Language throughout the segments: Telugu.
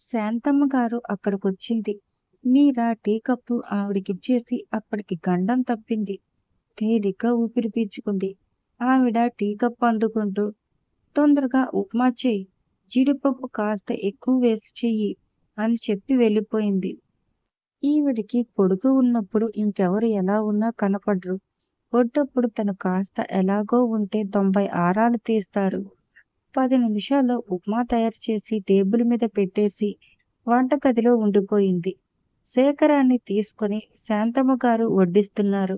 శాంతమ్మ గారు అక్కడికొచ్చింది. మీరా టీ కప్పు ఆవిడకిచ్చేసి అప్పటికి గండం తప్పింది. తేలిగ్గా ఊపిరి పీల్చుకుంది. ఆవిడ టీ కప్పు అందుకుంటూ, తొందరగా ఉప్మా చెయ్యి, జీడిపప్పు కాస్త ఎక్కువ వేసి చెయ్యి అని చెప్పి వెళ్ళిపోయింది. ఈవిడికి కొడుకు ఉన్నప్పుడు ఇంకెవరు ఎలా ఉన్నా కనపడ్రు. ఒట్టప్పుడు తను కాస్త ఎలాగో ఉంటే 90 ఆరాలు తీస్తారు. 10 నిమిషాల్లో ఉప్మా తయారు చేసి టేబుల్ మీద పెట్టేసి వంటగదిలో ఉండిపోయింది. శేఖరాన్ని తీసుకొని శాంతమ్మ గారు వడ్డిస్తున్నారు.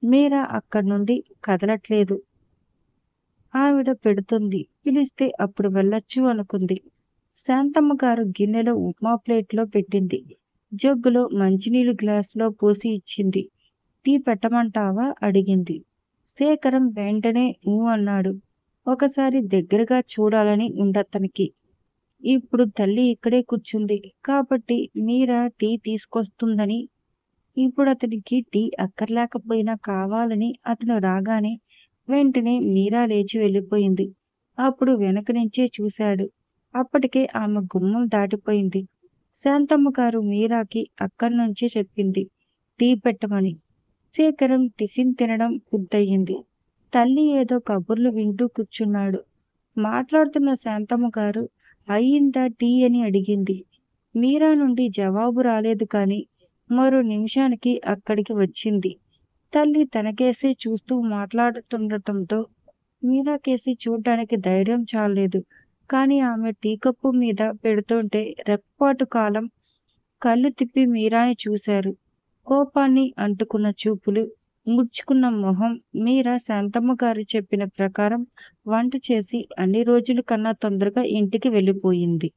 మీరా అక్కడి నుండి కదలట్లేదు. ఆవిడ పెడుతుంది. పిలిస్తే అప్పుడు వెళ్ళొచ్చు అనుకుంది. శాంతమ్మ గారు గిన్నెలో ఉప్మా ప్లేట్లో పెట్టింది. జగ్గులో మంచినీళ్ళు గ్లాసులో పోసి ఇచ్చింది. టీ పెట్టమంటావా అడిగింది. శేఖరం వెంటనే ఊ అన్నాడు. ఒకసారి దగ్గరగా చూడాలని ఉండతనికి. ఇప్పుడు తల్లి ఇక్కడే కూర్చుంది కాబట్టి మీరా టీ తీసుకొస్తుందని, ఇప్పుడు అతనికి టీ అక్కర్లేకపోయినా కావాలని అతను రాగానే వెంటనే మీరా లేచి వెళ్ళిపోయింది. అప్పుడు వెనక నుంచే చూశాడు. అప్పటికే ఆమె గుమ్మం దాటిపోయింది. శాంతమ్మ గారు మీరాకి అక్కడి నుంచే చెప్పింది టీ పెట్టమని. శేఖరం టిఫిన్ తినడం పూర్తయింది. తల్లి ఏదో కబుర్లు వింటూ కూర్చున్నాడు. మాట్లాడుతున్న శాంతమ్మ గారు అయ్యిందా టీ అని అడిగింది. మీరా నుండి జవాబు రాలేదు కానీ మరో నిమిషానికి అక్కడికి వచ్చింది. తల్లి తనకేసి చూస్తూ మాట్లాడుతుండటంతో మీరాకేసి చూడ్డానికి ధైర్యం చాలలేదు. కానీ ఆమె టీ కప్పు మీద పెడుతుంటే రెప్పపాటు కాలం కళ్ళు తిప్పి మీరాని చూశారు. కోపాన్ని అంటుకున్న చూపులు, ముడుచుకున్న మొహం. మీరా శాంతమ్మ గారు చెప్పిన ప్రకారం వంట చేసి అన్ని రోజుల కన్నా తొందరగా ఇంటికి వెళ్ళిపోయింది.